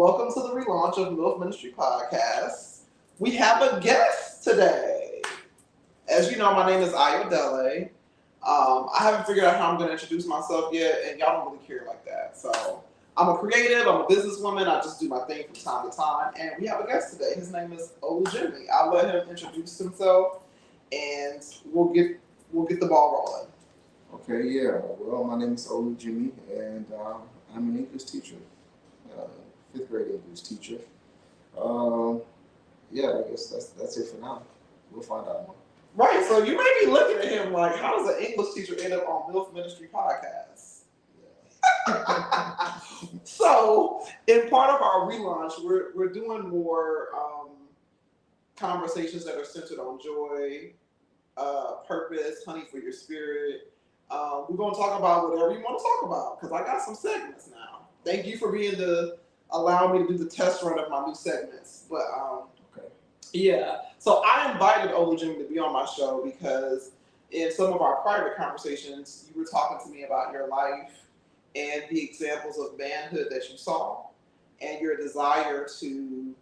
Welcome to the relaunch of MILF Ministry podcast. We have a guest today. As you know, my name is Ayodele. I haven't figured out how I'm going to introduce myself yet, and y'all don't really care like that. So I'm a creative, I'm a businesswoman, I just do my thing from time to time, and we have a guest today. His name is Olujimi. I'll let him introduce himself, and we'll get the ball rolling. Okay, yeah. Well, my name is Olujimi, and I'm an English teacher, fifth grade English teacher. Yeah, I guess that's it for now. We'll find out more. Right, so you may be looking at him like, how does an English teacher end up on MILF Ministry podcast? Yeah. So, in part of our relaunch, we're doing more conversations that are centered on joy, purpose, honey for your spirit. We're going to talk about whatever you want to talk about because I got some segments now. Thank you for allowing me to do the test run of my new segments. But okay. Yeah, so I invited Olujimi to be on my show because in some of our private conversations, you were talking to me about your life and the examples of manhood that you saw and your desire to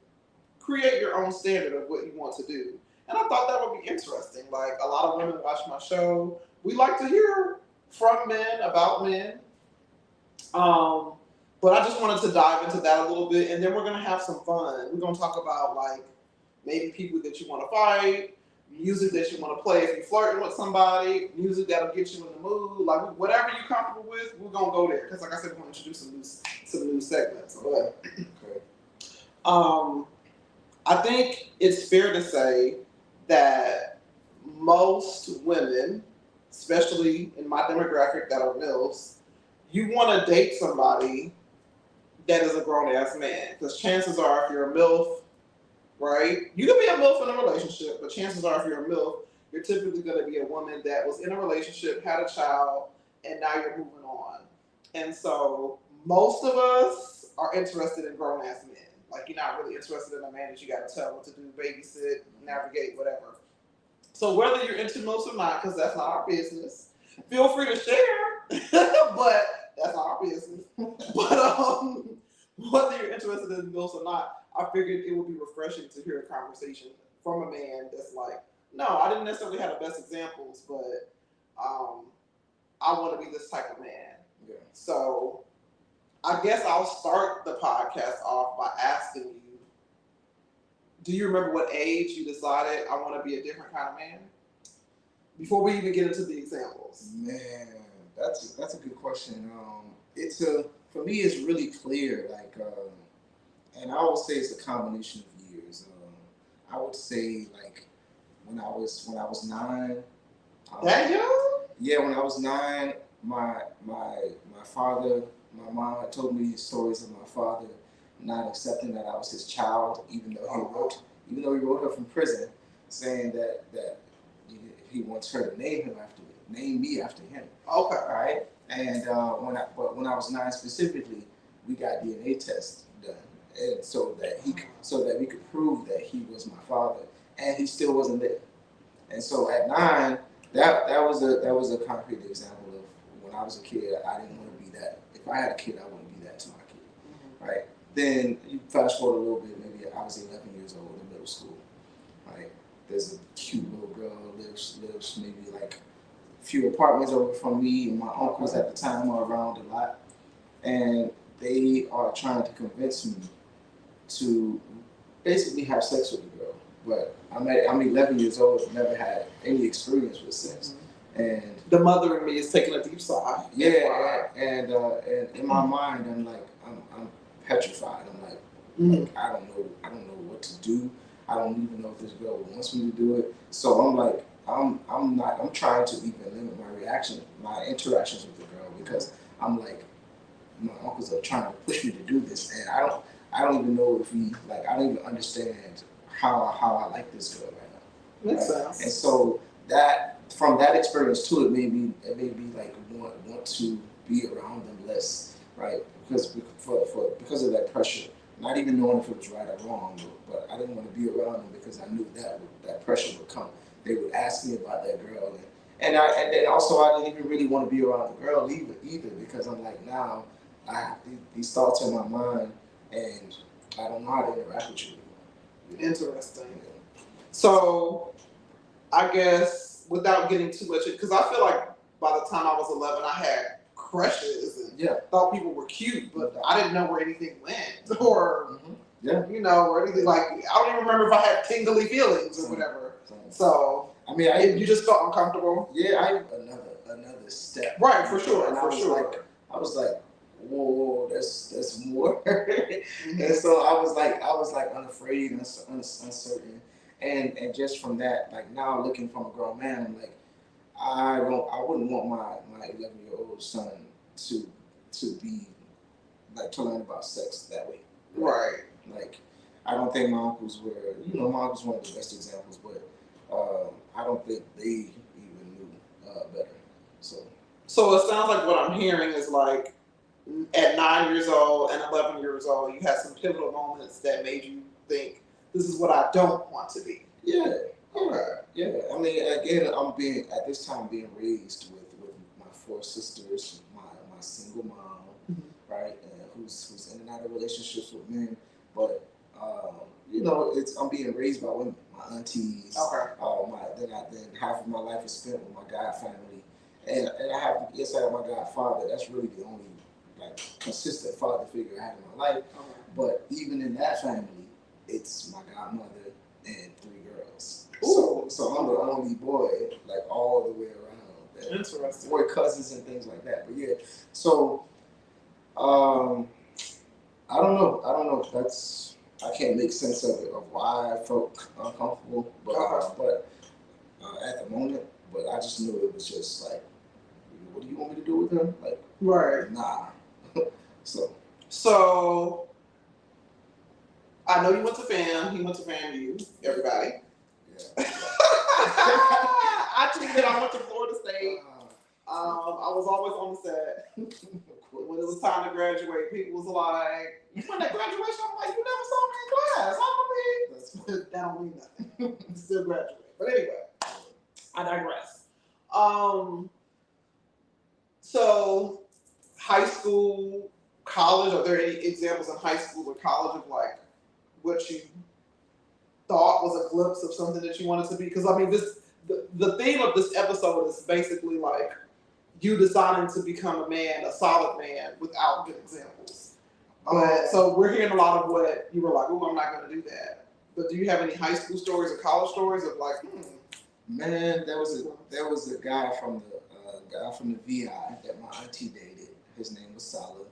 create your own standard of what you want to do. And I thought that would be interesting. Like, a lot of women watch my show. We like to hear from men, about men. But I just wanted to dive into that a little bit, and then we're going to have some fun. We're going to talk about, like, maybe people that you want to fight, music that you want to play if you're flirting with somebody, music that'll get you in the mood, like whatever you're comfortable with, we're gonna go there. Because like I said, we're gonna introduce some new segments. But I think it's fair to say that most women, especially in my demographic that are MILFs, you want to date somebody that is a grown ass man. Because chances are, if you're a MILF, right? You can be a MILF in a relationship, but chances are if you're a MILF, you're typically going to be a woman that was in a relationship, had a child, and now you're moving on. And so most of us are interested in grown-ass men. Like, you're not really interested in a man that you got to tell what to do, babysit, navigate, whatever. So whether you're into MILFs or not, because that's not our business, feel free to share, but that's not our business. But whether you're interested in MILFs or not, I figured it would be refreshing to hear a conversation from a man that's like, no, I didn't necessarily have the best examples, but I want to be this type of man. Yeah. So I guess I'll start the podcast off by asking you, do you remember what age you decided I want to be a different kind of man? Before we even get into the examples. Man, that's a good question. For me, it's really clear, like, and I would say it's a combination of years. I would say, like, when I was 9. That young? Yeah, when I was 9, my father, my mom had told me stories of my father not accepting that I was his child, even though he wrote her from prison, saying that he wants her to name me after him. Okay. Right? And when I was 9 specifically, we got DNA tests done. And so that we could prove that he was my father, and he still wasn't there. And so at 9, that was a concrete example of when I was a kid, I didn't want to be that. If I had a kid, I wouldn't be that to my kid, right? Then you fast forward a little bit, maybe I was 11 years old in middle school, right? There's a cute little girl lives maybe like a few apartments over from me, and my uncles at the time are around a lot, and they are trying to convince me to basically have sex with the girl. But I'm 11 years old, never had any experience with sex. And the mother in me is taking a deep sigh. Yeah, and in my mind, I'm petrified. I'm like, I don't know what to do. I don't even know if this girl wants me to do it. So I'm like, I'm trying to even limit my interactions with the girl, because I'm like, my uncles are trying to push me to do this, and I don't even know if I don't even understand how I like this girl right now. Makes sense. And so from that experience too, it made me like want to be around them less, right? Because of that pressure, not even knowing if it was right or wrong, but I didn't want to be around them because I knew that pressure would come. They would ask me about that girl, and then also I didn't even really want to be around the girl either, because I'm like, now I have these thoughts in my mind, and don't know how to interact with you. Interesting. So, I guess without getting too much, because I feel like by the time I was 11, I had crushes and thought people were cute, but I didn't know where anything went or, you know, or anything like, I don't even remember if I had tingly feelings or whatever. So, I mean, you just felt uncomfortable? Yeah, I another step. Right, for sure, and for sure. I was like, whoa, there's more. And so I was like unafraid and uncertain. And just from that, like now looking from a grown man, I'm like, I wouldn't want my 11-year-old son to be like to learn about sex that way. Right. Like, I don't think my uncles were, my uncles one of the best examples, but I don't think they even knew better. So it sounds like what I'm hearing is like at 9 years old and 11 years old, you had some pivotal moments that made you think, this is what I don't want to be. Yeah. Yeah. I mean, again, I'm being raised with my 4 sisters, my single mom, right, and who's in and out of relationships with men, but I'm being raised by women, my aunties. Then half of my life is spent with my God family, and I have my godfather. That's really the only like consistent father figure I have in my life. But even in that family, it's my godmother and 3 girls. So I'm the only boy, like all the way around. Interesting. Boy cousins and things like that. But yeah, so I don't know. I can't make sense of it, of why I felt uncomfortable, but at the moment, but I just knew it was just like, what do you want me to do with him? Like, right. Nah. So I know you went to FAM. He went to FAMU. Everybody. Yeah. I cheated. I went to Florida State. I was always on the set. When it was time to graduate, people was like, "You went to graduation?" I'm like, "You never saw me in class. That don't mean nothing." Still graduate. But anyway, I digress. So high school, college. Are there any examples in high school or college of like what you thought was a glimpse of something that you wanted to be? Because I mean, the theme of this episode is basically like you deciding to become a man, a solid man, without good examples. But so we're hearing a lot of what you were like, "Oh, I'm not going to do that." But do you have any high school stories or college stories of like, Man, there was a guy from the VI that my auntie dated. His name was Salah.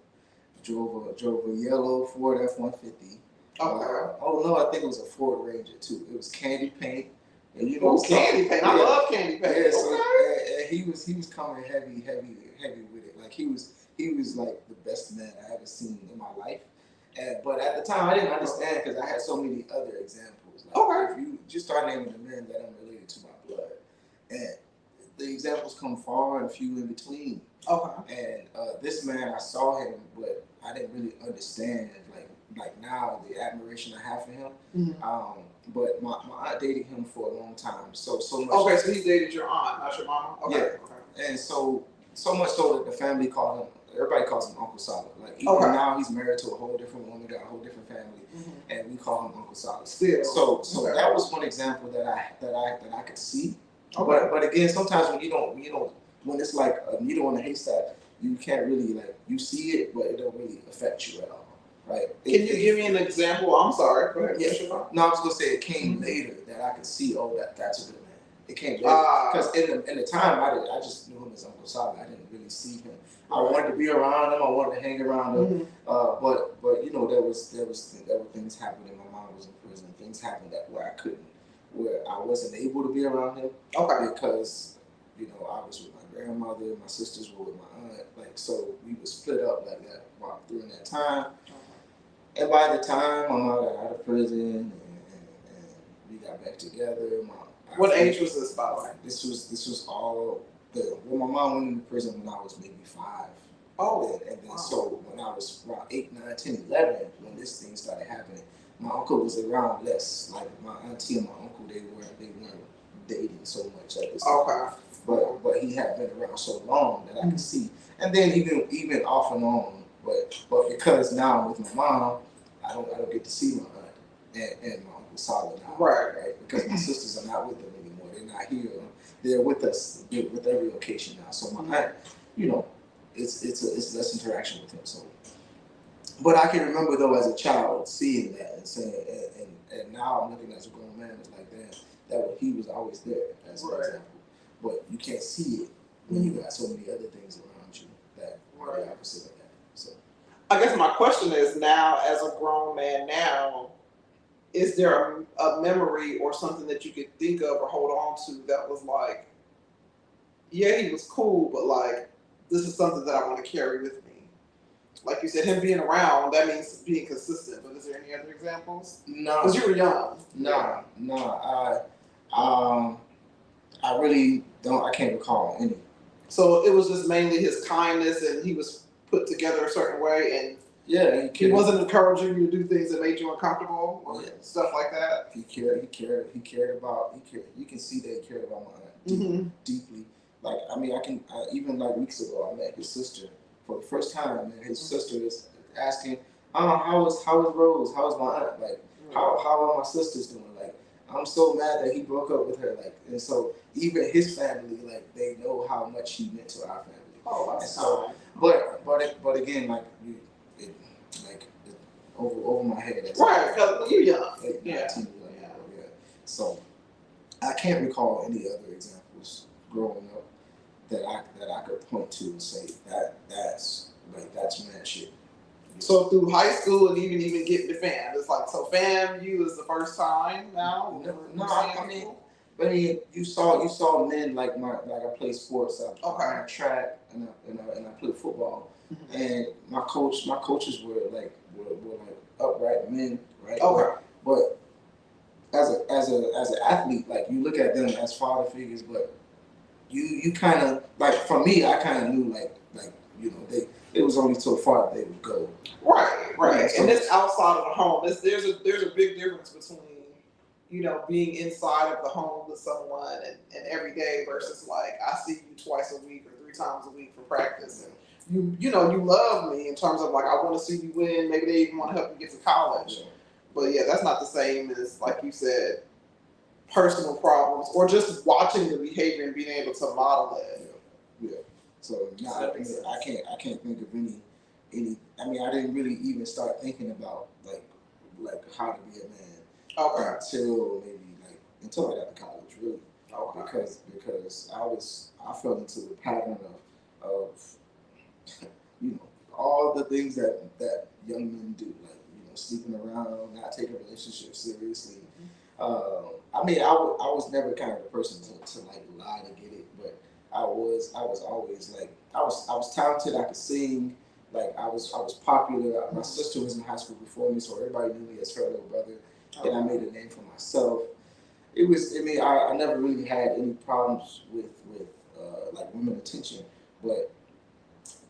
Drove a yellow Ford F-150. I think it was a Ford Ranger too. It was candy paint. And candy paint. I love candy paint. Yeah, so he was coming heavy with it. Like he was like the best man I ever seen in my life. But at the time I didn't understand because I had so many other examples. Like if you just start naming the men that I'm related to my blood, and the examples come far and few in between. And this man, I saw him, but I didn't really understand like now the admiration I have for him. But my aunt dated him for a long time, so much. Okay, so he dated your aunt, not your mama. And so much so that the family called him. Everybody calls him Uncle Solid. Like even now, he's married to a whole different woman, got a whole different family, and we call him Uncle Solid. Still. So that was one example that I could see. But again, sometimes when you don't, when it's like a needle in a haystack, you can't really you see it, but it don't really affect you at all, right? Can you give me an example? I'm sorry. Go ahead. Yeah. No, I was gonna say it came later that I could see. That's a good man. It came later because in the time I just knew him as Uncle Solid. I didn't really see him. I wanted to be around him. I wanted to hang around him. But there were things happening. My mom was in prison. Things happened where I wasn't able to be around him. Because I was with my grandmother, my sisters were with my aunt. So we were split up like that during that time. And by the time my mom got out of prison and we got back together, what age was this, by the way? This was all. My mom went into prison when I was maybe 5. And then so when I was around 8, 9, 10, 11, when this thing started happening, my uncle was around less. Like my auntie and my uncle, they weren't dating so much at this time. But he had been around so long that I could see. And then even off and on, but because now I'm with my mom, I don't get to see my aunt and my uncle Solid now, Right. Because my sisters are not with them anymore. They're not here. They're with us with every occasion now. So my aunt, you know, it's less interaction with him. So, but I can remember though as a child seeing that and saying, and now I'm looking as a grown man, it's like he was always there as an example. But you can't see it when you got so many other things around you that are the opposite of that. So I guess my question is now, as a grown man now, is there a memory or something that you could think of or hold on to that was like, yeah, he was cool, but like, this is something that I want to carry with me? Like you said, him being around, that means being consistent, but is there any other examples? no, Because you were young. no, I really don't. I can't recall any. So it was just mainly his kindness, and he was put together a certain way, and Yeah, he wasn't encouraging you to do things that made you uncomfortable or Yeah. stuff like that. He cared about. You can see that he cared about my aunt deeply. Like I mean, even like weeks ago, I met his sister for the first time, and his sister is asking, how is Rose? How is my aunt? Like how are my sisters doing? Like I'm so mad that he broke up with her. Like and so even his family, like they know how much he meant to our family. Oh, that's so, but again, like over my head. Right, because you're young. Yeah. So I can't recall any other examples growing up that I could point to and say that's man shit. So through high school and even getting to FAM, it's like, so FAMU is the first time now? I mean, you saw men like I played sports. I ran track and I played football. And my coaches were like upright men, right? Okay. But as an athlete, like you look at them as father figures, but you kind of like for me, I kind of knew like you know it was only so far they would go. Right. So, and it's outside of the home. There's a big difference between, you know, being inside of the home with someone and every day versus like I see you twice a week or 3 times a week for practice, and you know you love me in terms of like I want to see you win. Maybe they even want to help you get to college. But yeah, that's not the same as, like you said, personal problems or just watching the behavior and being able to model it. Yeah. So I can't think of any. I mean, I didn't really even start thinking about like how to be a man until I got to college, really. Okay. Because I fell into the pattern of you know all the things that young men do, like sleeping around, not taking relationships seriously. I mean, I was never kind of the person to like lie to get it, but I was always like I was talented. I could sing. Like I was popular. My sister was in high school before me, so everybody knew me as her little brother, and I made a name for myself. I never really had any problems with like women attention, but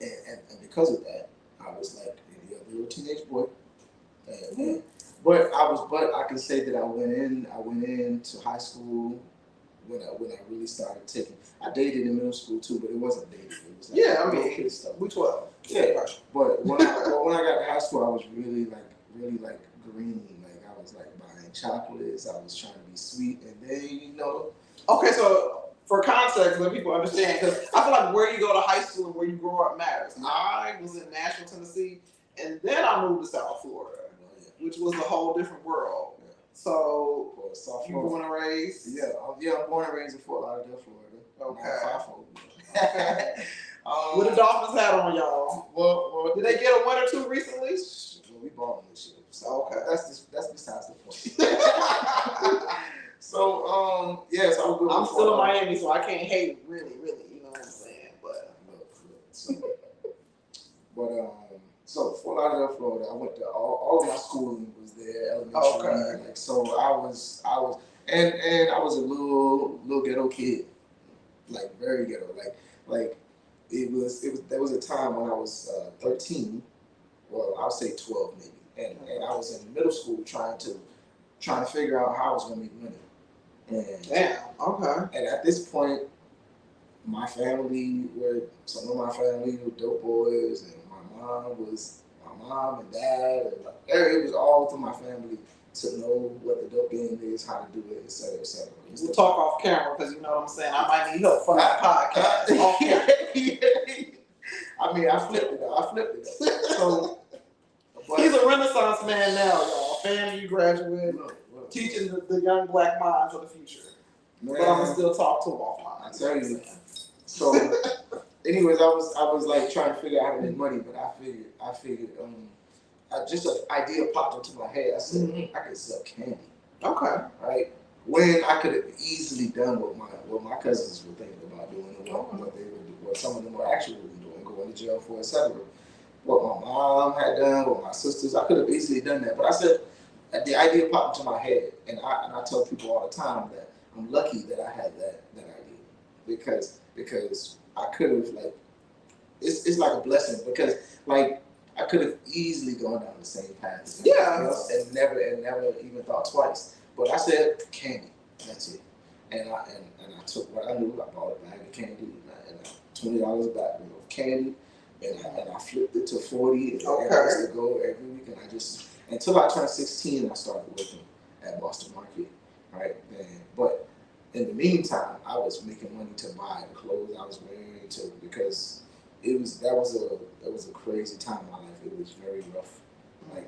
and because of that, I was like any other little teenage boy. But I can say that I went into high school when I really started taking. I dated in middle school too, but it wasn't dating. It was like kid stuff. We 12. Yeah, but when I got to high school, I was really green. Like I was like buying chocolates. I was trying to be sweet, and then Okay, so for context, let people understand, because I feel like where you go to high school and where you grow up matters. I was in Nashville, Tennessee, and then I moved to South Florida, which was a whole different world. Yeah. So you born and raised? Yeah, I'm born and raised in Fort Lauderdale, Florida. Okay. With a Dolphins hat on, y'all. Well, did they get a win or two recently? Well, we balling this year. So, okay. That's besides the point. So I'm still in Miami, so I can't hate really, you know what I'm saying? So Fort Lauderdale, Florida. I went to all of my schooling was there, elementary. Okay. Like so, I was, and I was a little ghetto kid, like very ghetto. Like there was a time when I was 13. Well, I'll say 12 maybe, and I was in middle school trying to figure out how I was going to make money. And damn. Okay. And at this point, some of my family were dope boys, and my mom mom and dad, and like, it was all through my family to know what the dope game is, how to do it, et cetera, et cetera. We'll talk off camera because you know what I'm saying. I might need help for that podcast. Off camera. I mean, I flipped it though. So, but, he's a Renaissance man now, y'all. FAMU graduate, teaching the young black minds of the future. Man, but I'm gonna still talk to him offline. I tell you. So, anyways, I was like trying to figure out how to make money, but I figured, just an idea popped into my head. I said, I could sell candy. Okay. Right? When I could have easily done what my cousins were thinking about doing, and what some of them were actually doing, going to jail for, etc. What my mom had done, what my sisters, I could have easily done that. But I said, the idea popped into my head, and I tell people all the time that I'm lucky that I had that idea, because I could have, like, it's like a blessing, because like I could have easily gone down the same path, and never even thought twice. But I said candy, that's it, and I took what I knew. I bought a bag of candy, and $20 a bag of candy, and I flipped it to 40, and I used to go every week, and I just, until I turned 16, I started working at Boston Market, right? But in the meantime, I was making money to buy the clothes I was wearing, because that was a crazy time in my life. It was very rough. Like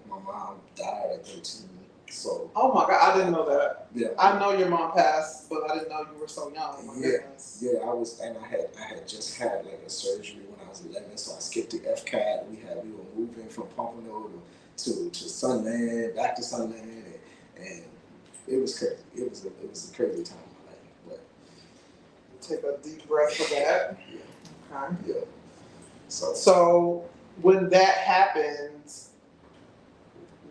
my mom died at 13. So. Oh my God, I didn't know that. Yeah. I know your mom passed, but I didn't know you were so young. Yeah. I was, and I had just had like a surgery when I was 11, so I skipped the FCAT. We were moving from Pompano to Sunland, back to Sunland, and it was crazy. It was a crazy time in my life. But take a deep breath for that. Yeah. Okay. Yeah. So when that happens,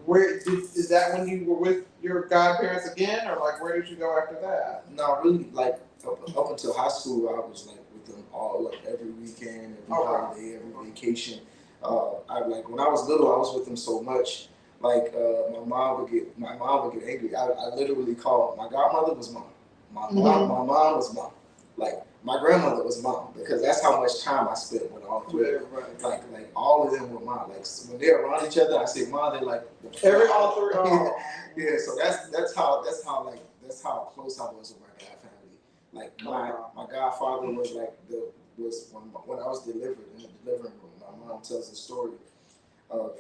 is that when you were with your godparents again, or like where did you go after that? No, really, like up until high school, I was like with them all, like every weekend, every holiday, every vacation. I like when I was little, I was with them so much. Like my mom would get angry. I literally called my godmother was mom, my mom was mom, like my grandmother was mom, because that's how much time I spent with all three. Right. Like all of them were mom. Like when they're around each other, I say mom. They're like all three. Oh. Yeah. So that's how close I was with my god family. Like my godfather was like when I was delivered in the delivering room. My mom tells the story of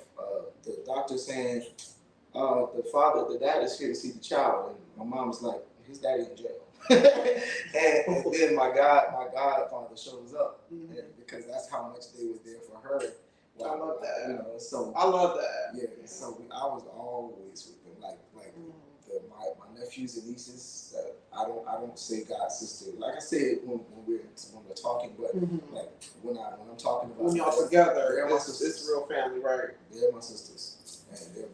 the doctor saying the dad is here to see the child, and my mom was like, his daddy in jail. and then my godfather shows up, because that's how much they were there for her. I love that. You know, so I love that. Yeah. So I was always with them, like my nephews and nieces. I don't say god sister. Like I said when we're talking, but like when I'm talking about when y'all together, they're my sisters. It's real family, right? They're my sisters, and they're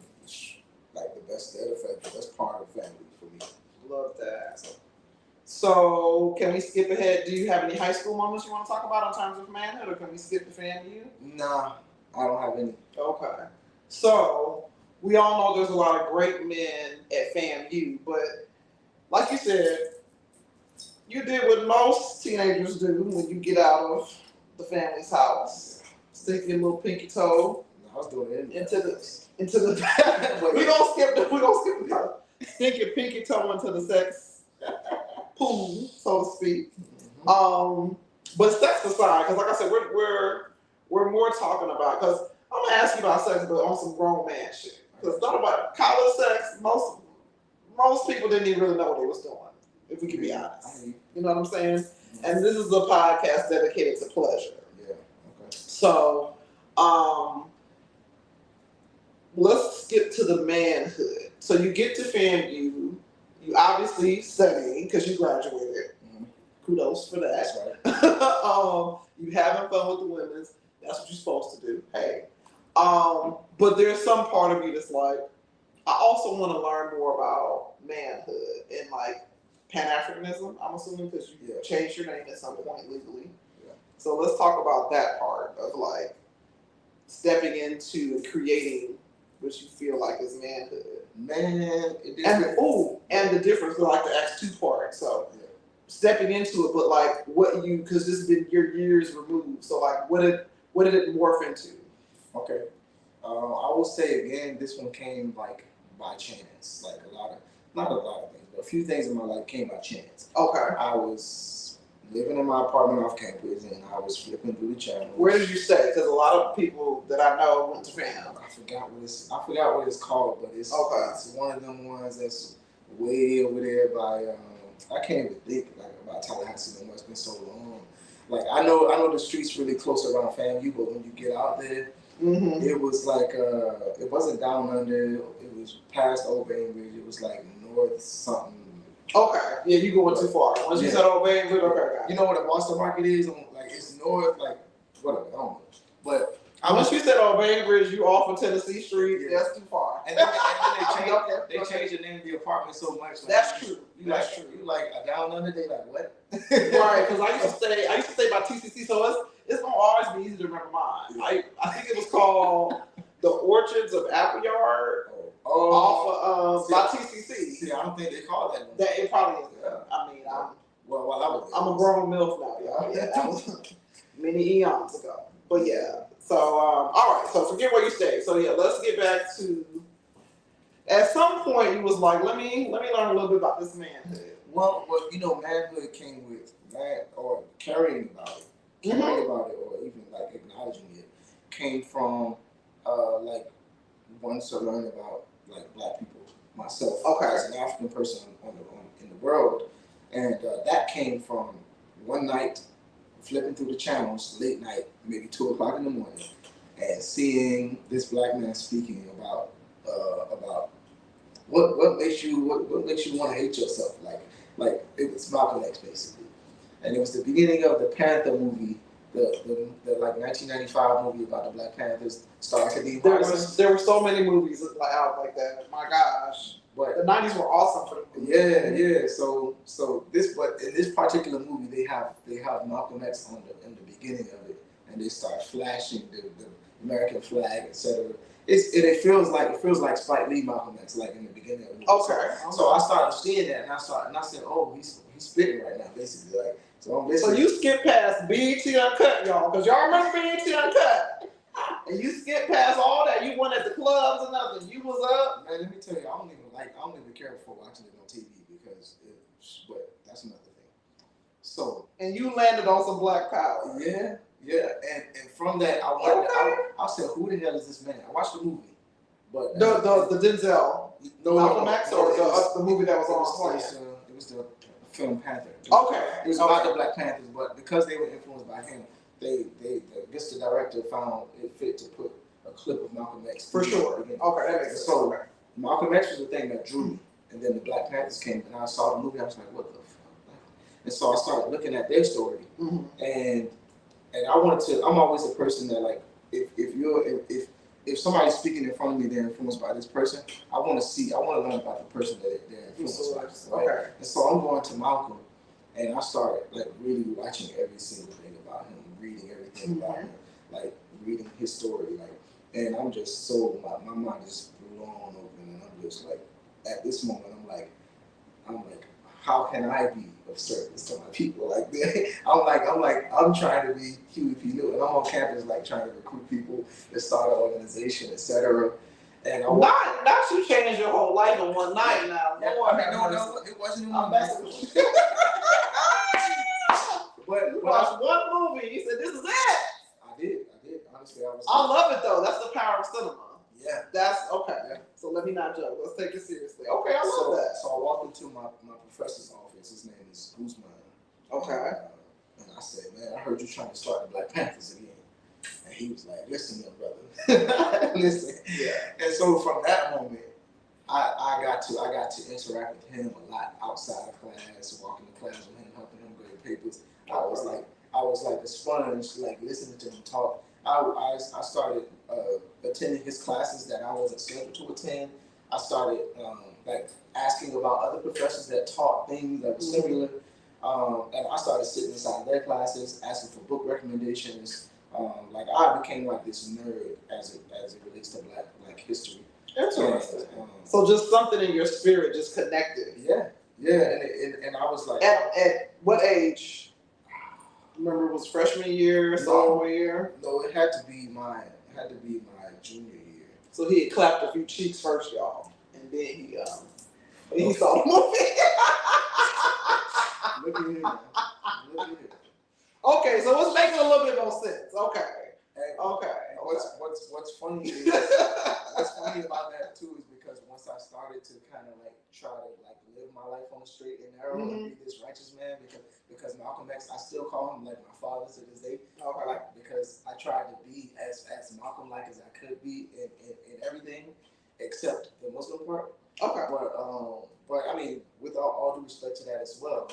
like the best. They're the best part of family for me. Love that. So can we skip ahead? Do you have any high school moments you want to talk about in terms of manhood, or can we skip the FAMU? Nah, I don't have any. Okay. So we all know there's a lot of great men at FAMU, but like you said, you did what most teenagers do when you get out of the family's house. Stick your little pinky toe I was doing it into the we're gonna skip the part. Stick your pinky toe into the sex pool, so to speak. But sex aside, because like I said, we're more talking about, because I'm gonna ask you about sex, but on some grown man shit. Because not about college sex, most people didn't even really know what they was doing, if we can be honest. You know what I'm saying? And this is a podcast dedicated to pleasure. Yeah. Okay. So, let's skip to the manhood. So you get to FAMU, you obviously studying because you graduated. Kudos for that. That's right. You having fun with the women. That's what you're supposed to do. Hey. But there's some part of you that's like, I also want to learn more about manhood and like Pan-Africanism, I'm assuming, because you changed your name at some point legally. Yeah. So let's talk about that part of like stepping into and creating what you feel like is manhood. Man, and the difference, I like to ask two parts. So stepping into it, but like because this has been your years removed. So like what did it morph into? Okay. I will say again, this one came like by chance. Like not a lot of things, but a few things in my life came by chance. Okay. I was living in my apartment off campus, and I was flipping through the channel. Where did you stay? Because a lot of people that I know went to FAMU. I forgot what it's called, but it's one of them ones that's way over there by I can't even think like about Tallahassee no more. It's been so long. Like I know the streets really close around FAMU, but when you get out there, it was like it wasn't down under. It was past Old Bainbridge. It was like north something. Okay, yeah, you going too far. Once you said Old Bainbridge, okay. You know what a Boston Market is? Like it's north, like whatever. I don't know. But once you said Old Bainbridge, you off of Tennessee Street. Yeah. That's too far. And then they changed the name of the apartment so much. Like, that's true. You like a down under. They like what? Right, because I used to stay by TCC, so it's gonna always be easy to remember mine. I think it was called the Orchards of Appleyard. Off of by TCC. See, I don't think they call that. That it probably is. Yeah. I mean, I'm a grown MILF now, y'all. Yeah, that was many eons ago. But yeah, so all right. So forget where you stay. So yeah, let's get back to. At some point, you was like, let me learn a little bit about this manhood. Well, you know, manhood came with that, or caring about it, or even like acknowledging it, came from like once to learn about like Black people myself as an African person in the world, and that came from one night flipping through the channels late night, maybe 2 o'clock in the morning, and seeing this Black man speaking about what makes you want to hate yourself, like it was Malcolm X basically, and it was the beginning of the Panther movie. The like 1995 movie about the Black Panthers starring. There were so many movies out like that. My gosh, but the 90s were awesome for the movie. Yeah. So in this particular movie, they have Malcolm X in the beginning of it, and they start flashing the American flag, etc. It feels like Spike Lee Malcolm X, like in the beginning of the movie. Okay. So I started seeing that, and I said, oh, he's spitting right now, basically, like. So you skip past BET Uncut, y'all, because y'all remember BET Uncut. And you skip past all that. You went at the clubs and nothing. You was up. Man, let me tell you, I don't even care for watching it on TV but that's another thing. So. And you landed on some Black power. Yeah. And from that, I said, who the hell is this man? I watched the movie, but the Denzel, Malcolm X, or the movie that was on screen. It was the film Panther. It was about the Black Panthers, but because they were influenced by him, I guess the director found it fit to put a clip of Malcolm X. For sure. Okay, that makes sense. So Malcolm X was the thing that drew me, and then the Black Panthers came, and I saw the movie. I was like, what the fuck? And so I started looking at their story, and I wanted to. I'm always a person that like if somebody's speaking in front of me, they're influenced by this person. I want to learn about the person that they're influenced by. Right? Okay. And so I'm going to Malcolm, and I started like really watching every single thing about him, reading everything about him, like reading his story, like, and I'm just so my mind is blown open, and I'm just like, at this moment, I'm like, how can I be of service to my people? Like, I'm trying to be Hue Innovative, and I'm on campus like trying to recruit people to start an organization, etc. And not you changed your whole life in one night now. No, it wasn't in one night. But you watched one movie. You said, "This is it." I did. Honestly, I love it though. That's the power of cinema. Yeah. That's okay. Yeah. So let me not joke. Let's take it seriously. Okay, I love that. So I walked into my professor's office. His name is Guzman. Okay. And I said, man, I heard you trying to start the Black Panthers again. And he was like, listen, young brother. Listen. Yeah. And so from that moment, I got to interact with him a lot outside of class, walking to class with him, helping him grade papers. I was like a sponge, like listening to him talk. I started attending his classes that I wasn't scheduled to attend. I started like asking about other professors that taught things that were similar, and I started sitting inside their classes, asking for book recommendations. Like I became like this nerd as it relates to Black history. Interesting. So just something in your spirit just connected. Yeah, and I was like, at what age? Remember, it was freshman year, sophomore year. No, it had to be my junior year. So he had clapped a few cheeks first, y'all, and then he saw the movie. Look at here, man. Look at here. Okay, so it's making a little bit more sense. Okay. And Okay. what's funny is what's funny about that too is because once I started to kind of like try to like live my life on the straight and narrow and be this righteous man, because Malcolm X, I still call him like my father to this day. Okay. Like, because I tried to be as Malcolm like as I could be in everything except the Muslim part. Okay. But I mean, with all due respect to that as well,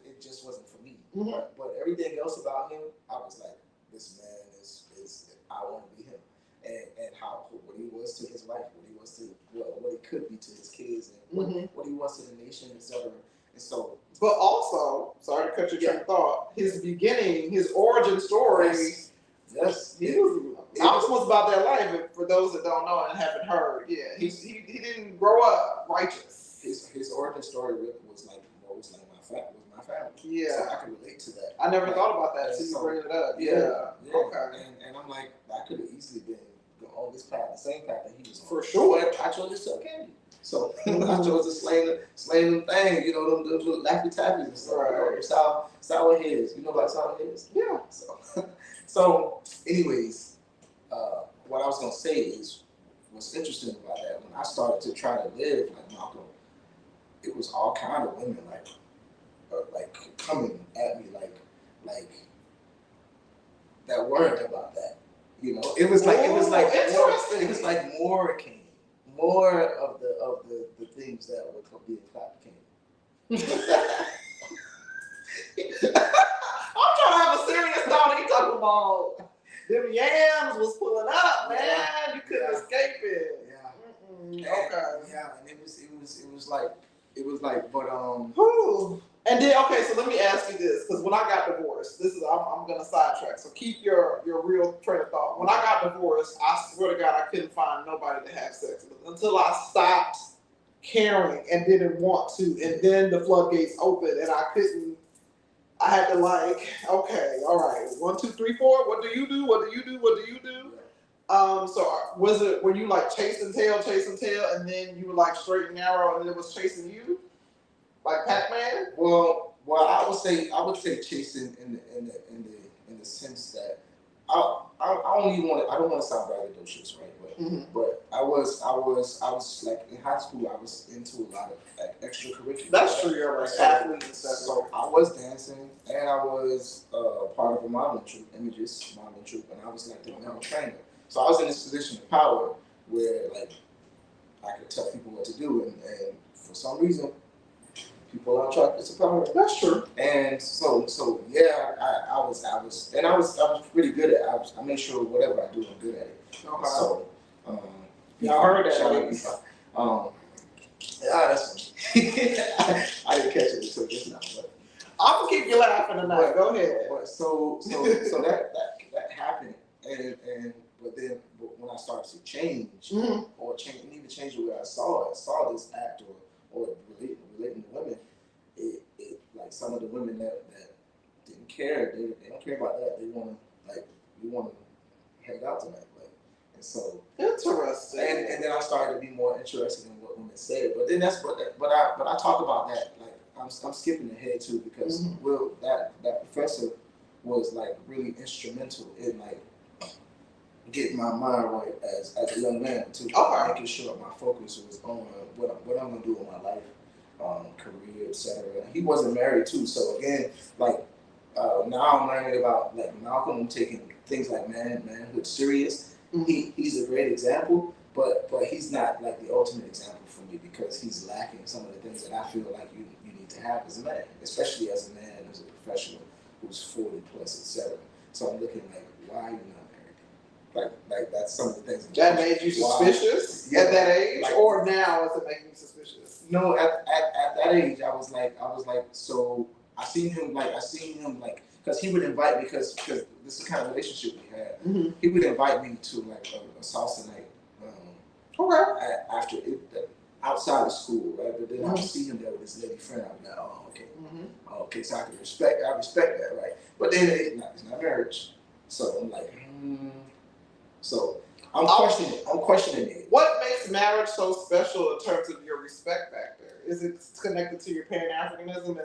it just wasn't for me. But everything else about him, I was like, this man is I want to be him, and how what he was to his wife, what he was to what he could be to his kids, and what he was to the nation, etc. And so, but also, sorry to cut your train of thought, his beginning, his origin story. Yes. Malcolm was about that life. And for those that don't know and haven't heard, he didn't grow up righteous. His origin story really was like my family. Yeah. So I can relate to that. I never thought about that until you bring it up. Yeah. Okay. And I'm like, I could have easily been on this path, the same path that he was on. For sure. But I chose to sell candy. So I chose to slay them things, you know, them little Laffy Taffies and stuff. Right. You know, sour heads. You know about sour heads? Yeah. So anyways, what I was gonna say is what's interesting about that, when I started to try to live like Malcolm, it was all kind of women like coming at me like that worried about that. You know, it was like more came. More of the things that were being clapped came. I'm trying to have a serious thought. He talking about them yams was pulling up, man. You couldn't escape it. Yeah. Okay. Yeah, and it was like, but Whew. And then so let me ask you this, because when I got divorced, I'm gonna sidetrack. So keep your real train of thought. When I got divorced, I swear to God, I couldn't find nobody to have sex with until I stopped caring and didn't want to, and then the floodgates opened, and I couldn't. I had to okay, all right, 1, 2, 3, 4. What do you do? What do you do? What do you do? So were you like chasing tail, and then you were like straight and narrow, and it was chasing you, like Pac-Man? Well, I would say chasing in the sense that I don't want to sound braggadocious, right? But I was like in high school, I was into a lot of like extracurricular. That's true, you're like athlete and stuff. So I was dancing, and I was part of a modeling troupe, Images modeling troupe, and I was like the male trainer. So I was in this position of power where like I could tell people what to do, and for some reason, people are attracted to power. That's true. And so yeah, I was pretty good at it. I made sure whatever I do, I'm good at it. Okay. So y'all heard that? Yeah, that's funny. I didn't catch it until just now, but I'm gonna keep you laughing tonight. Go ahead. But so that happened, but when I started to change, or even change the way I saw this act or relating to women, it like some of the women that didn't care, they don't care about that. They want to hang out tonight, and so interesting. And then I started to be more interested in what women said. But then but I talk about that like I'm skipping ahead too, because that professor was like really instrumental in like getting my mind right as a young man too. Making sure my focus was on what I'm gonna do in my life, career, etc. He wasn't married too, so again, like now I'm learning about like Malcolm taking things like manhood serious. He's a great example, but he's not like the ultimate example for me, because he's lacking some of the things that I feel like you need to have as a man, especially as a man, as a professional who's 40 plus, etc. So I'm looking like, why are you not married? Like that's some of the things that made you suspicious at that age, or now is it making you suspicious? No, at that age, I was like, so I seen him because he would invite me, because this is the kind of relationship we had. He would invite me to like a salsa night. After it, outside of school, right? But then I would see him there with his lady friend. I'm like, oh, okay, okay, so I respect that, right? But then it's not marriage, so I'm like, so I'm questioning it. What makes marriage so special in terms of your respect factor? Is it connected to your Pan-Africanism and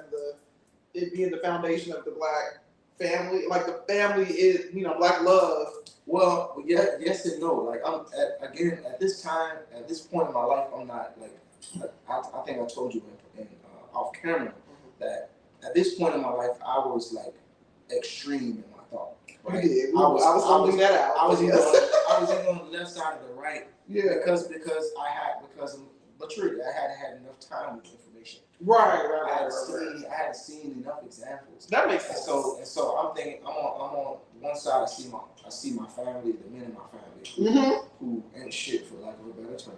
it being the foundation of the Black family? Like the family is, Black love. Well, yeah, yes and no. Like at this time, at this point in my life, I'm not like I think I told you in off camera that at this point in my life, I was like extreme in my thought. Right? You did. I was holding that out. I was either on the left side or the right. Yeah. Because of maturity, I hadn't had enough time with information. Right. I hadn't seen enough examples. That makes sense. And so I'm thinking I'm on one side. I see my family, the men in my family, who ain't shit for lack of a better term,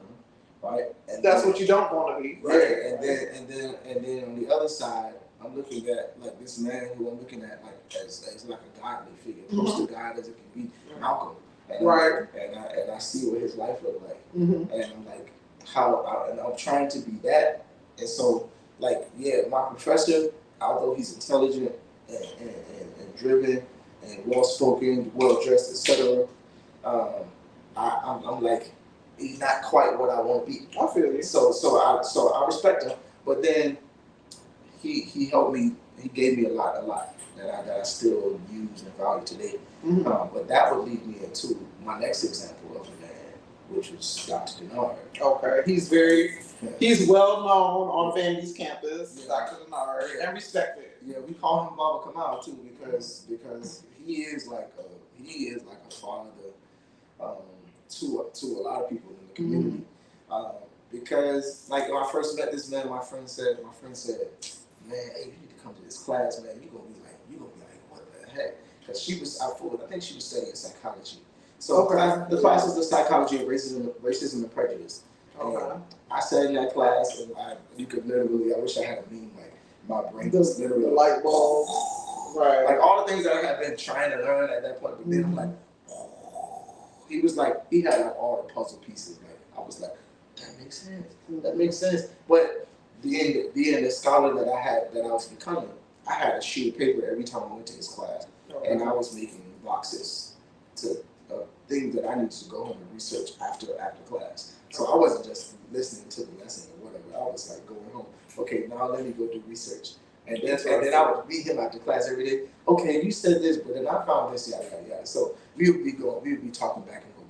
right? And that's what you don't want to be, right? Yeah, and then on the other side, I'm looking at like this man who I'm looking at like as like a godly figure, close to God as it can be, Malcolm. And I see what his life looked like, and I'm like, and I'm trying to be that, and so like my professor, although he's intelligent and driven and well spoken, well dressed, etc. I'm like, he's not quite what I want to be. I feel you. So I respect him, but then he helped me. He gave me a lot that I still use and value today. But that would lead me into my next example of a man, which is Dr. Denard. Okay, he's well known on FAMU's campus, Dr. Denard, and respected. Yeah, we call him Baba Kamal too because he is like a father to a lot of people in the community. Because like when I first met this man, my friend said, man, hey, you need to come to this class, man. You're gonna be like, what the heck? Because I think she was studying psychology. So the class is the psychology of racism and prejudice. And I sat in that class, and you could literally, I wish I had a meme, like my brain was literally the light bulb, right? Like all the things that I had been trying to learn at that point, but then I'm like, he was like, he had like all the puzzle pieces. Like I was like, that makes sense. But being the scholar that I was becoming, I had a sheet of paper every time I went to his class, and I was making boxes to things that I needed to go home and research after class. So I wasn't just listening to the lesson or whatever. I was like going home. Okay, now let me go do research, and then I would meet him after class every day. Okay, you said this, but then I found this, yada yada yada. So we would be talking back and forth.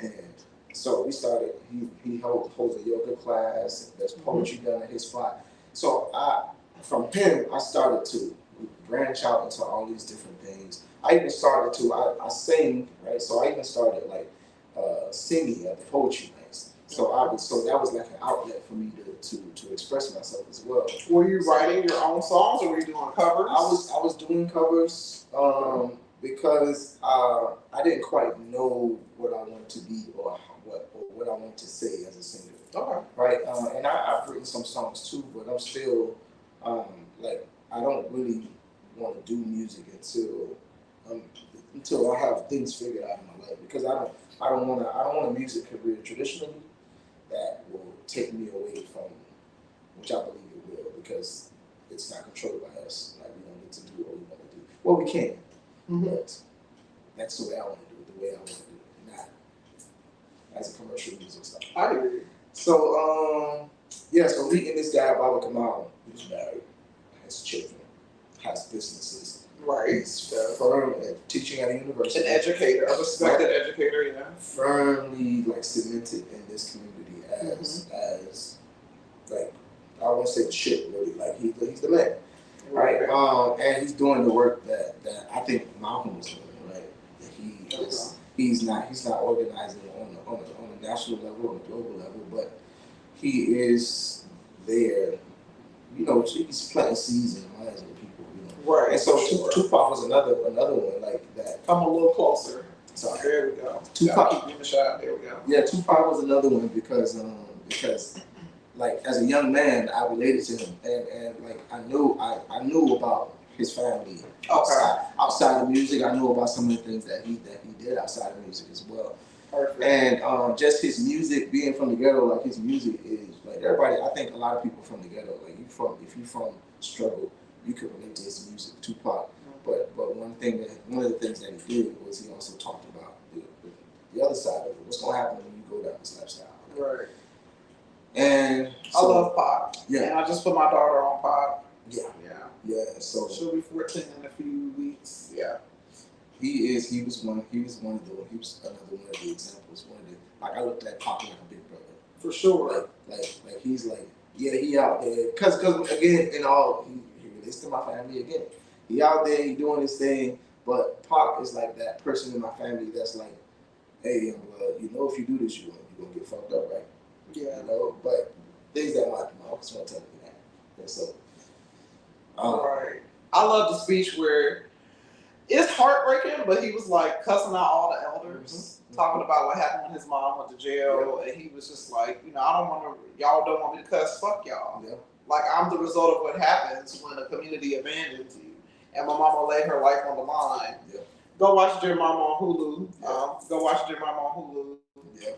And so we started. He holds a yoga class. There's poetry done at his spot. So from him, I started to branch out into all these different things. I even started to I sing, right? So I even started like singing at the poetry nights. So that was like an outlet for me to express myself as well. Were you writing your own songs, or were you doing covers? I was doing covers because I didn't quite know what I wanted to be or what I wanted to say as a singer. Okay. Right. And I've written some songs too, but I'm still like I don't really want to do music until I have things figured out in my life, because I don't want a music career traditionally that will take me away from, which I believe it will, because it's not controlled by us. Like we don't get to do what we want to do. Well, we can, but that's the way I want to do it. The way I want to do it, not as a commercial music star. I agree. So so meeting this guy Baba Kamal, who's married, has children, has businesses. Right. He's firm at teaching at a university. An educator, a respected educator, yeah. Firmly like cemented in this community as like, I won't say the shit really, like he's the man. Right. And he's doing the work that I think Malcolm was doing, right? He's not organizing on a national level, on a global level, but he is there. You know, he's planting seeds in the minds of the people. Right. And so Tupac was another one like that. Come a little closer. Sorry. There we go. Tupac. Keep giving a shot. There we go. Yeah, Tupac was another one because like as a young man, I related to him, and like I knew about his family outside of music. I knew about some of the things that he did outside of music as well. Perfect. And just his music, being from the ghetto, like his music is like everybody. I think a lot of people from the ghetto, like if you from struggle, you could relate to his music, Tupac. But one of the things that he did was he also talked about the other side of it. What's gonna happen when you go down this lifestyle? Right. And I love Pop. Yeah. And I just put my daughter on Pop. Yeah. Yeah. Yeah. So she'll be 14 in a few weeks. Yeah. He was another one of the examples. Like I looked at Pop like a big brother. For sure. Like he's like, yeah, he out there. Cause again, he relates to my family again. He out there, he doing his thing. But Pop is like that person in my family that's like, hey, young blood, you know, if you do this, you're gonna get fucked up, right? Yeah. You know, but things that my uncles won't tell me that. And so, right. I love the speech where it's heartbreaking, but he was like cussing out all the elders, talking about what happened when his mom went to jail, and he was just like, you know, y'all don't want me to cuss, fuck y'all. Yeah. Like, I'm the result of what happens when a community abandons you, and my mama laid her life on the line. Yeah. Go watch Dear Mama on Hulu. Yeah. Go watch Dear Mama on Hulu. Yeah.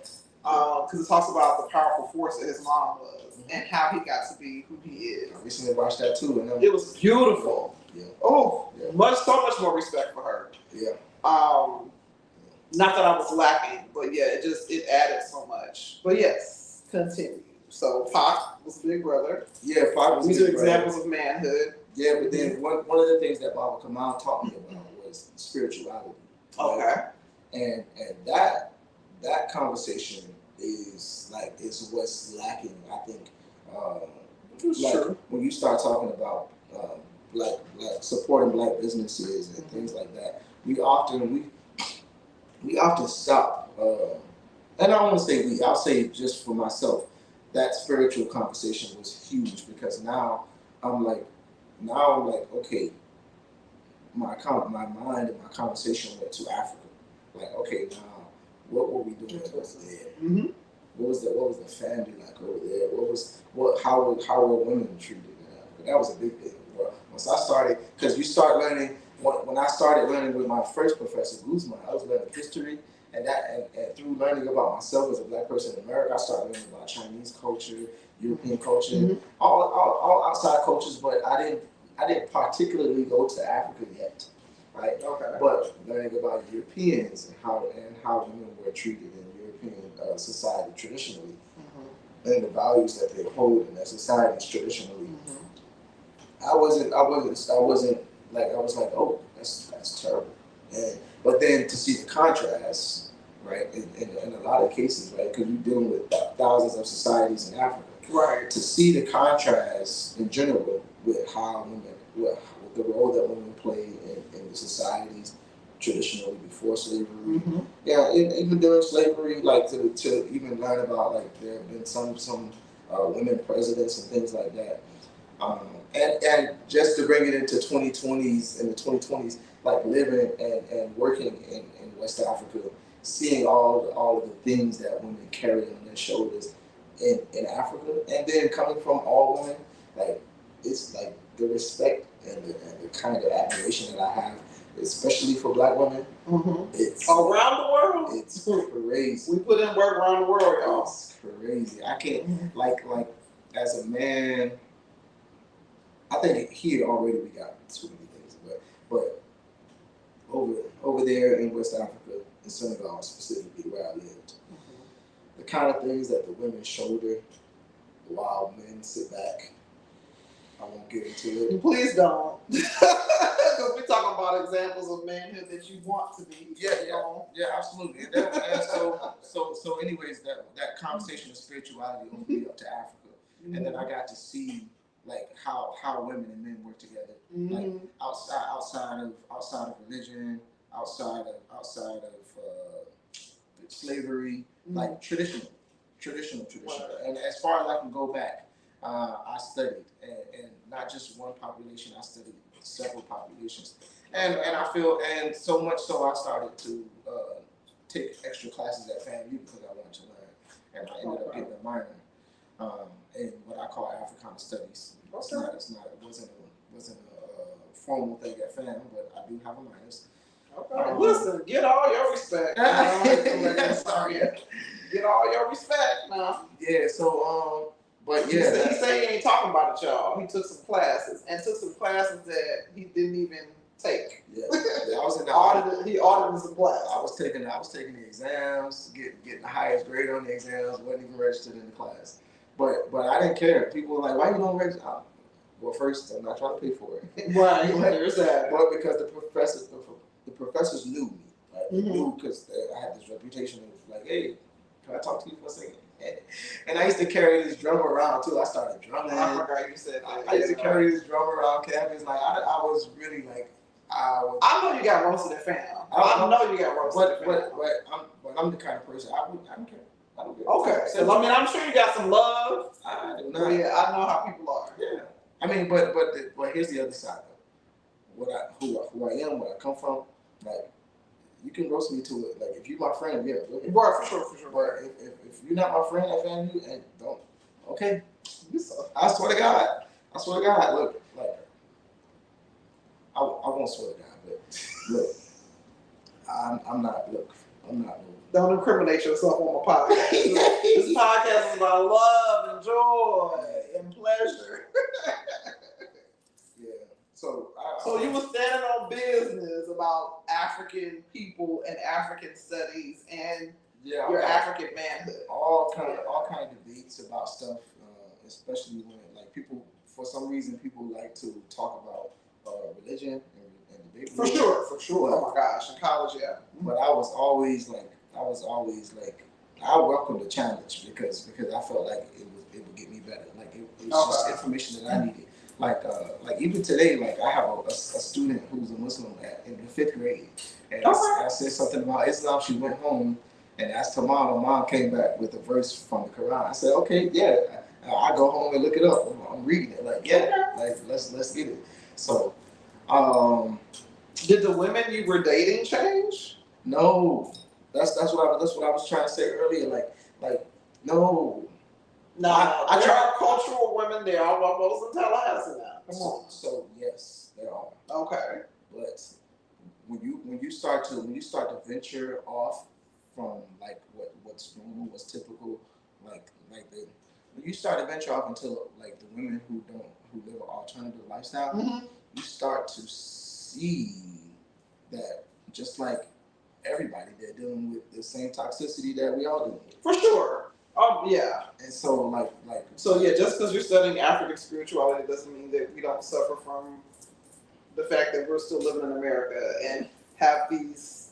Because it talks about the powerful force that his mom was and how he got to be who he is. I recently watched that too. And it was beautiful. Yeah. Oh, yeah. So much more respect for her. Yeah. Not that I was lacking, but yeah, it added so much. But yes, continue. So Pac was big brother. Yeah, Pac was These big are brother. examples of manhood. Yeah, but then one of the things that Baba Kamal taught me about was spirituality. Okay. Right? And that conversation is what's lacking, I think. Sure. When you start talking about black supporting black businesses and things like that, we often stop. And I don't want to say I'll say just for myself, that spiritual conversation was huge because now I'm like, okay, my mind and my conversation went to Africa. Like, okay, now what were we doing over there? Mm-hmm. What was the family like over there? How were women treated in Africa? That was a big thing. Well, once I started, because you start learning. When I started learning with my first professor, Guzman, I was learning history, and through learning about myself as a black person in America, I started learning about Chinese culture, European culture, all outside cultures. But I didn't particularly go to Africa yet, right? Okay. But learning about Europeans and how women were treated in European society traditionally, and the values that they hold in their societies traditionally. I was like, oh, that's terrible. But then to see the contrast, right, in a lot of cases, right, because you're dealing with thousands of societies in Africa, right, to see the contrast in general with how women, with the role that women play in the societies traditionally before slavery, yeah, even during slavery, like to even learn about, like, there have been some women presidents and things like that. And just to bring it into 2020s, in the 2020s, like living and working in West Africa, seeing all of the things that women carry on their shoulders in Africa, and then coming from all women, like, it's like the respect and the kind of admiration that I have, especially for black women. It's around the world. It's crazy. We put in work around the world, y'all. It's crazy. I can't like as a man. I think here already we got too many things, but over there in West Africa, in Senegal specifically, where I lived, the kind of things that the women shoulder while men sit back. I won't get into it. Please don't, because we're talking about examples of manhood that you want to be. Yeah, absolutely. And so anyways, that conversation of spirituality opened me up to Africa, and then I got to see, like, how women and men work together, like outside of religion, outside of slavery, like traditional. Right. And as far as I can go back, I studied, and not just one population. I studied several populations, and I feel, and so much so I started to take extra classes at FAMU because I wanted to learn, and I ended up getting a minor in what I call Africana Studies. It wasn't a formal thing at FAM, but I do have a minors. Okay. Listen, get all your respect. Sorry. Get all your respect now. Yeah. So but yeah. He said he ain't talking about it, y'all. He took some classes that he didn't even take. Yeah, I was in the He audited some class. I was taking the exams, getting the highest grade on the exams, wasn't even registered in the class. But I didn't care. People were like, "Why you don't register?" Well, first, I'm not trying to pay for it. Right, there's that. But because the professors knew me. Like, they knew because I had this reputation of like, "Hey, can I talk to you for a second?" And I used to carry this drum around too. I started drumming. I forgot you said that. I used to carry this drum around campus. Like I was really like I know you got roasted at FAMU. I know you got roasted at FAMU. But I'm the kind of person I don't care. I don't care. Okay, so I mean, I'm sure you got some love. I do not. Yeah, I know how people are. Yeah, I mean, but here's the other side though. Who I am, where I come from, like. You can roast me to it. Like if you're my friend, yeah, go ahead. Right, for sure. But if you're not my friend, I found you and don't. Okay. I swear to God. Look, like I won't swear to God, but look, I'm not. Don't incriminate yourself on my podcast. This podcast is about love and joy and pleasure. Yeah. So you were standing on business about African people and African studies and your African manhood. All kind of debates about stuff, especially when like people, for some reason, people like to talk about religion and debate. For sure. Oh my gosh, in college, yeah. But I was always like, I welcomed the challenge because I felt like it would get me better. Like it was just information that I needed. Like even today, like I have a student who's a Muslim in the 5th grade, and I said something about Islam. She went home and asked her mom. My mom came back with a verse from the Quran. I said, okay, yeah. I go home and look it up. I'm reading it. Like, yeah, like let's get it. So, did the women you were dating change? No, that's what I was trying to say earlier. Like no. No, there are cultural women. There are almost in Tallahassee now. Come on. So yes, there are. Okay. But when you start to venture off from like what's normal, what's typical, like when you start to venture off until like the women who live an alternative lifestyle, you start to see that just like everybody, they're dealing with the same toxicity that we all do. For sure. Oh yeah. And so So yeah, just because you're studying African spirituality doesn't mean that we don't suffer from the fact that we're still living in America and have this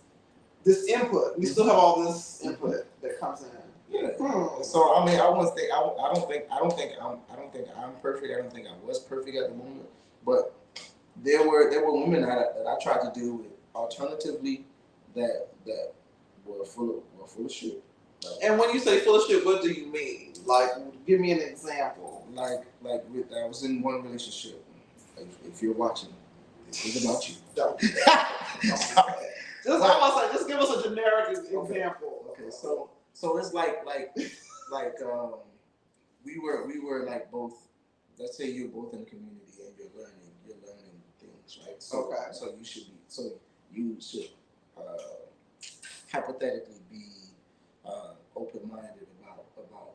input. We still have all this input that comes in. Yeah. So I mean, I don't think I'm perfect. I don't think I was perfect at the moment. But there were women that I tried to deal with alternatively that were full of shit. And when you say full of shit, what do you mean? Like, give me an example. Like I was in one relationship. If you're watching, this is about you. Don't. Just give us a generic example. Okay, so it's like we were like both. Let's say you're both in the community and you're learning things, right? So you should hypothetically be open-minded about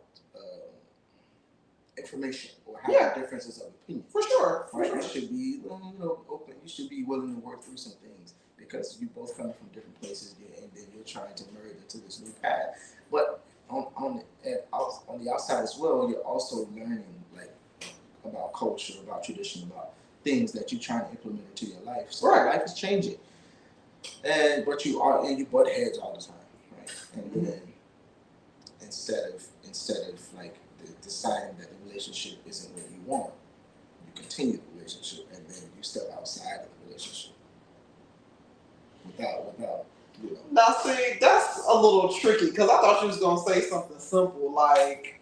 information or have differences of opinion. For sure. You should be open. You should be willing to work through some things because you both coming from different places, and then you're trying to merge into this new path. But on the outside as well, you're also learning like about culture, about tradition, about things that you're trying to implement into your life. So life is changing, but you butt heads all the time, right? And then instead of like deciding that the relationship isn't what you want, you continue the relationship and then you step outside of the relationship without Now see, that's a little tricky because I thought she was gonna say something simple like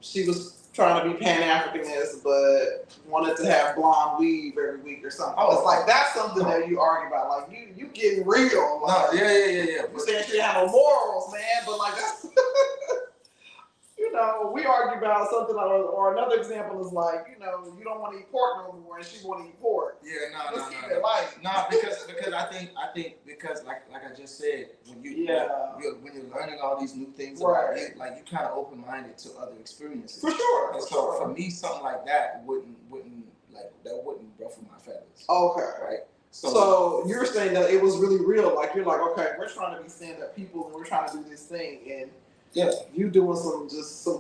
she was trying to be Pan-Africanist but wanted to have blonde weave every week or something. It's like that's something that you argue about. Like you getting real. Like, yeah. You're saying she didn't have no morals, man, but like that's we argue about something or another example is like, you don't want to eat pork no more and she want to eat pork. Yeah, Let's keep it light. No, because I think because like I just said, when you're learning all these new things about it, like you kind of open minded to other experiences. For sure. And so for me, something like that wouldn't like like that wouldn't ruffle my feathers. Okay. Right. So you're saying that it was really real. Like you're like, okay, we're trying to be stand-up people and we're trying to do this thing, and yeah, you doing some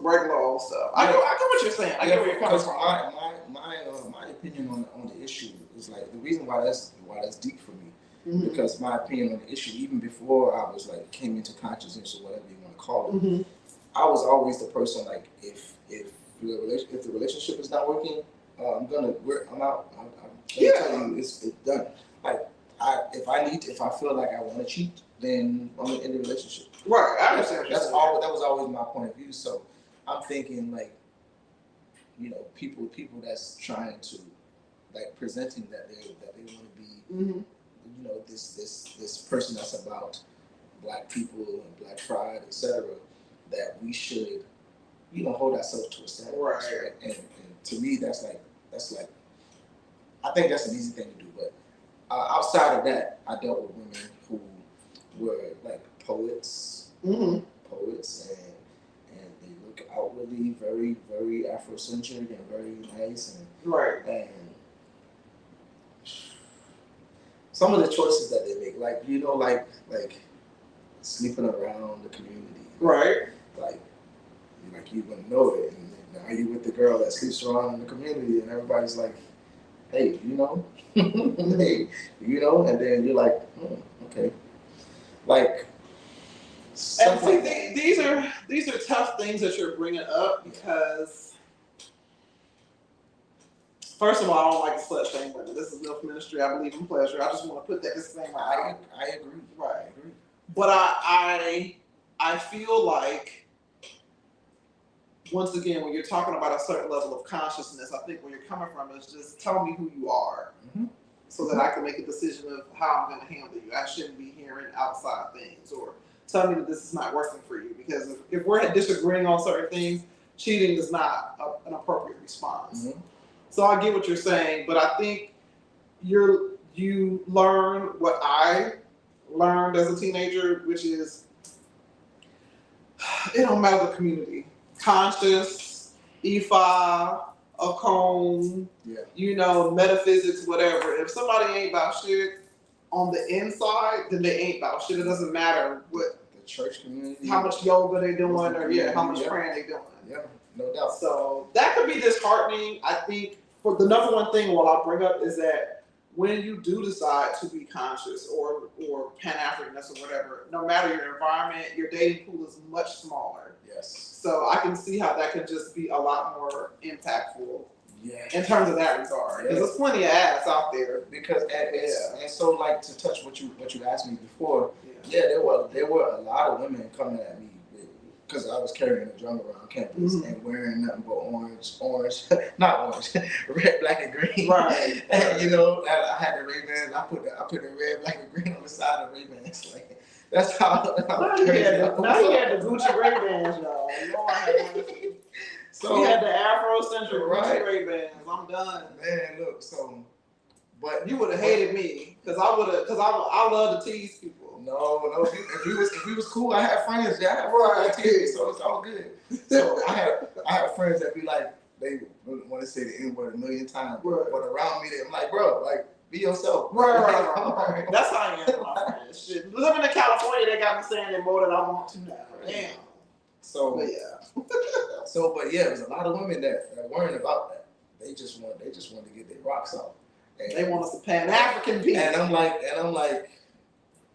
regular old stuff. I get what you're saying. I get where you're coming from. My opinion on the issue is like the reason why that's deep for me, Mm-hmm. because my opinion on the issue, even before I was like came into consciousness or whatever you want to call it, Mm-hmm. I was always the person like if the relationship is not working, I'm out. I'm gonna tell you it's done. Like if I feel like I want to cheat, then I'm gonna end the relationship. Right, I understand. That was always my point of view. So I'm thinking like, people that's trying to like presenting that they want to be, mm-hmm. This person that's about Black people and Black pride, etc. That we should, hold ourselves to a standard. Right. And to me, that's like, I think that's an easy thing to do. But outside of that, I dealt with women who were like poets, mm-hmm. and they look outwardly very, very Afrocentric and very nice and right. And some of the choices that they make, like sleeping around the community, right? Like you wouldn't know it, and now you with the girl that sleeps around in the community, and everybody's like, hey, hey, and then you're like, okay, like. And see, these are tough things that you're bringing up because, first of all, I don't like to slut shame women. This is MILF Ministry. I believe in pleasure. I just want to put that disclaimer out. I agree. Right. I agree. But I feel like, once again, when you're talking about a certain level of consciousness, I think where you're coming from is just tell me who you are, mm-hmm. so that I can make a decision of how I'm going to handle you. I shouldn't be hearing outside things or tell me that this is not working for you, because if we're disagreeing on certain things, cheating is not an appropriate response. Mm-hmm. So I get what you're saying, but I think you learn what I learned as a teenager, which is it don't matter the community. Conscious, Ifa, Akon, metaphysics, whatever. If somebody ain't about shit on the inside, then they ain't about shit. It doesn't matter what the church community, how much yoga they doing, or how much praying they doing. Yeah, no doubt. So that could be disheartening. I think for the number one thing what I'll bring up is that when you do decide to be conscious or Pan-Africanist or whatever, no matter your environment, your dating pool is much smaller. Yes. So I can see how that can just be a lot more impactful. Yeah. In terms of that regard, because there's plenty of ass out there. Because and so like to touch what you asked me before, there were a lot of women coming at me because I was carrying a drum around campus mm-hmm. and wearing nothing but orange, not orange, red, black, and green. Right. And I had the Ray-Bans. I put the red, black, and green on the side of Ray-Bans. Like that's how. Now he had the Gucci Ray-Bans, y'all. So we had the Afrocentric Gucci Ray-Bans. I'm done. Man, look, so, but you would have hated me because I love to tease people. No. If we was cool, I had friends that had tease, so it's all good. So I had friends that be like, they want to say the N-word a million times, but around me, I'm like, bro, like, be yourself. Right. That's how I am with my friends. Shit. Living in California, they got me saying it more than I want to now. Damn. So but there's a lot of women that weren't about that. They just want to get their rocks off. And they want us to Pan-African people. And I'm like,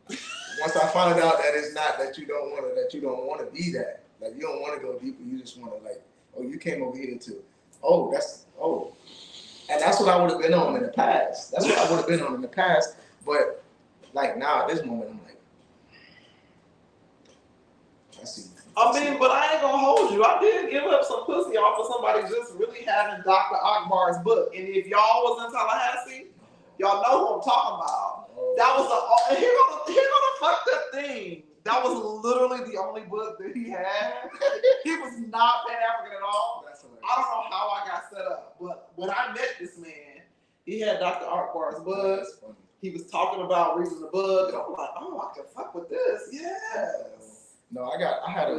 once I found out that it's not that you don't want to be that, like you don't want to go deeper, you just want to like, oh, you came over here to, and that's what I would have been on in the past. But like now at this moment, I'm like, I see. But I ain't gonna hold you. I did give up some pussy off of somebody just really having Dr. Akbar's book. And if y'all was in Tallahassee, y'all know who I'm talking about. That was here gonna fuck that thing. That was literally the only book that he had. He was not Pan-African at all. I don't know how I got set up, but when I met this man, he had Dr. Akbar's book. He was talking about reading the book, and I'm like, oh, I can fuck with this. Yes. No, I had